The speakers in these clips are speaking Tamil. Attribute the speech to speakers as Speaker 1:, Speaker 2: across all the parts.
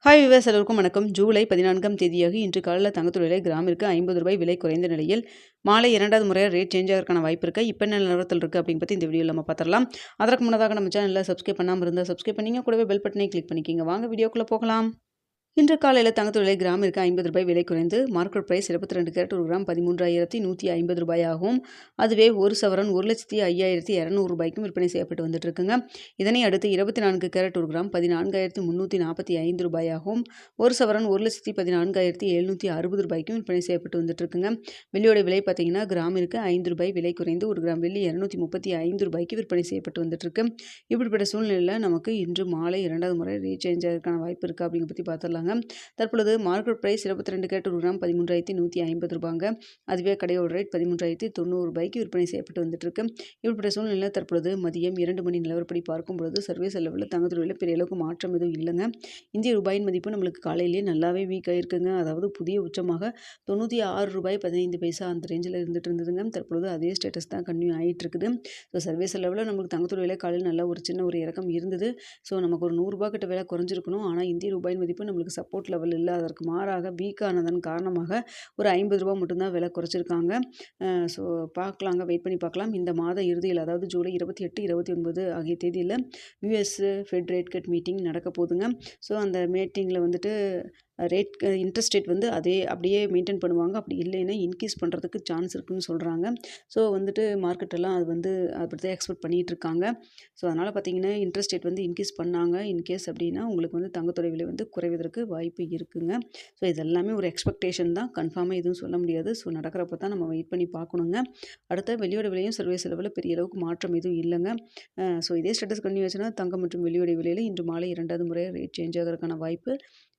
Speaker 1: ஹாய் விவர்ஸ் எல்லோருக்கும் வணக்கம். ஜூலை 14ஆம் தேதியாக இன்று காலையில் தங்கத்தோட விலை கிராமிற்கு ரூ. 50 விலை குறைந்த நிலையில் மாலை 2வது முறையாக ரேட் சேஞ்ச் ஆகிறதுக்கான வாய்ப்பு இருக்குது. இப்போ என்ன நிலவரத்தில் இருக்குது அப்படின்னு பற்றி இந்த வீடியோவில் நம்ம பார்த்துடலாம். அதற்கு முன்னதாக நம்ம சேனலில் சப்ஸ்கிரைப் பண்ணாமல் இருந்தால் சப்ஸ்கிரைப் பண்ணிங்க, கூடவே பெல் பட்டனை கிளிக் பண்ணிக்கிங்க. வாங்க வீடியோக்குள்ளே போகலாம். இன்று காலையில் தங்கத்தோட விலை கிராமிற்கு ரூ. 50 விலை குறைந்து மார்க்கெட் பிரைஸ் 22 கேரட் ஒரு கிராம் 13,150 ரூபாயாகவும், அதுவே ஒரு சவரன் 1,05,200 ரூபாய்க்கும் விற்பனை செய்யப்பட்டு வந்துட்டு இருக்குங்க. இதனை அடுத்து 24 கேரட் ஒரு கிராம் 14,345 ரூபாயாகவும், ஒரு சவரன் 1,14,760 ரூபாய்க்கும் விற்பனை செய்யப்பட்டு வந்துட்டு இருக்குங்க. வெள்ளியோட விலை பார்த்தீங்கன்னா கிராமிற்கு ரூபாய் விலை குறைந்து ஒரு கிராம் வெள்ளி 235 ரூபாய்க்கு விற்பனை செய்யப்பட்டு வந்துட்டு இருக்கு. இப்படிப்பட்ட சூழ்நிலையில் நமக்கு இன்று மாலை 2வது முறை ரேட் சேஞ்ச் ஆகிறதுக்கான வாய்ப்பு இருக்குது அப்படிங்க பற்றி பார்த்துடலாம். தற்பொழுது மார்க்கெட் பிரைஸ் 22 கேரட் ஒரு கிராம் 13,150 ரூபாங்க. அதுவே கடையோட ரேட் 13,090 ரூபாய்க்கு விற்பனை செய்யப்பட்டு வந்துட்டு இருக்கு. இப்படிப்பட்ட சூழ்நிலையில் தற்பொழுது மதியம் 2 மணி நிலவரப்படி பார்க்கும் பொழுது சர்வீஸ் லெவலில் தங்கத்தோட விலை பெரிய அளவுக்கு மாற்றம் எதுவும் இல்லைங்க. இந்திய ரூபாயின் மதிப்பு நம்மளுக்கு காலையிலேயே நல்லாவே வீக் ஆயிருக்குங்க. அதாவது புதிய உச்சமாக ரூ. 96.15 அந்த ரேஞ்சில் இருந்துட்டு இருந்ததுங்க. தற்பொழுது அதே ஸ்டேட்டஸ் தான் கன்டினியூ ஆகிட்டு இருக்குது. ஸோ சர்வீஸ் லெவலில் நம்மளுக்கு தங்கத்தோட விலை காலையில் நல்ல ஒரு சின்ன ஒரு இறக்கம் இருந்தது. ஸோ நமக்கு ஒரு ரூ. 100 கிட்ட விலை குறைஞ்சிருக்கணும். ஆனால் இந்திய ரூபாயின் மதிப்பு நம்மளுக்கு சப்போர்ட் லெவல் இல்லை. அதற்கு மாறாக வீக்கானதன் காரணமாக ஒரு ரூ. 50 மட்டும்தான் விலை குறைச்சிருக்காங்க. ஸோ பார்க்கலாங்க, வெயிட் பண்ணி பார்க்கலாம். இந்த மாத இறுதியில், அதாவது ஜூலை 28, 29 ஆகிய தேதியில் US fed rate cut meeting நடக்க போகுதுங்க. ஸோ அந்த மீட்டிங்கில் வந்துட்டு இன்ட்ரெஸ்ட் ரேட் வந்து அப்படியே மெயின்டைன் பண்ணுவாங்க. அப்படி இல்லைன்னா இன்க்ரீஸ் பண்ணுறதுக்கு சான்ஸ் இருக்குன்னு சொல்கிறாங்க. ஸோ வந்துட்டு மார்க்கெட்டெல்லாம் அப்படி தான் எக்ஸ்பெக்ட் பண்ணிகிட்டு இருக்காங்க. ஸோ அதனால் பார்த்தீங்கன்னா இன்ட்ரெஸ்ட் ரேட் வந்து இன்க்ரீஸ் பண்ணாங்க இன்கேஸ் அப்படின்னா உங்களுக்கு வந்து தங்கத்தோட விலை வந்து குறைவதற்கு வாய்ப்பு இருக்குங்க. ஸோ இதெல்லாமே ஒரு எக்ஸ்பெக்டேஷன் தான், கன்ஃபார்மாக எதுவும் சொல்ல முடியாது. ஸோ நடக்கிறப்ப தான் நம்ம வெயிட் பண்ணி பார்க்கணுங்க. அடுத்த வெள்ளியோட விலையும் சர்வீஸ் லெவலில் பெரிய அளவுக்கு மாற்றம் எதுவும் இல்லைங்க. ஸோ இதே ஸ்டேட்டஸ் கன்டினியூ ஆச்சுன்னா தங்கம் மற்றும் வெள்ளியோட விலையில் இன்று மாலை 2வது முறையாக ரேட் சேஞ்ச் ஆகிறதுக்கான வாய்ப்பு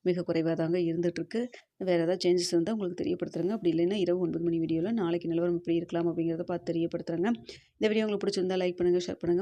Speaker 1: மிக குறைவாக தாங்க இருந்துகிட்ருக்கு. வேறு ஏதாவது சேஞ்சஸ் இருந்தால் உங்களுக்கு தெரியப்படுத்துகிறேங்க. அப்படி இல்லைன்னா இரவு 9 மணி வீடியோவில் நாளைக்கு நிலவரம் எப்படி இருக்கலாம் அப்படிங்கிறத பார்த்து தெரியப்படுத்துகிறேங்க. இந்த வீடியோ உங்களுக்கு பிடிச்சிருந்தா லைக் பண்ணுங்கள், ஷேர் பண்ணுங்கள்.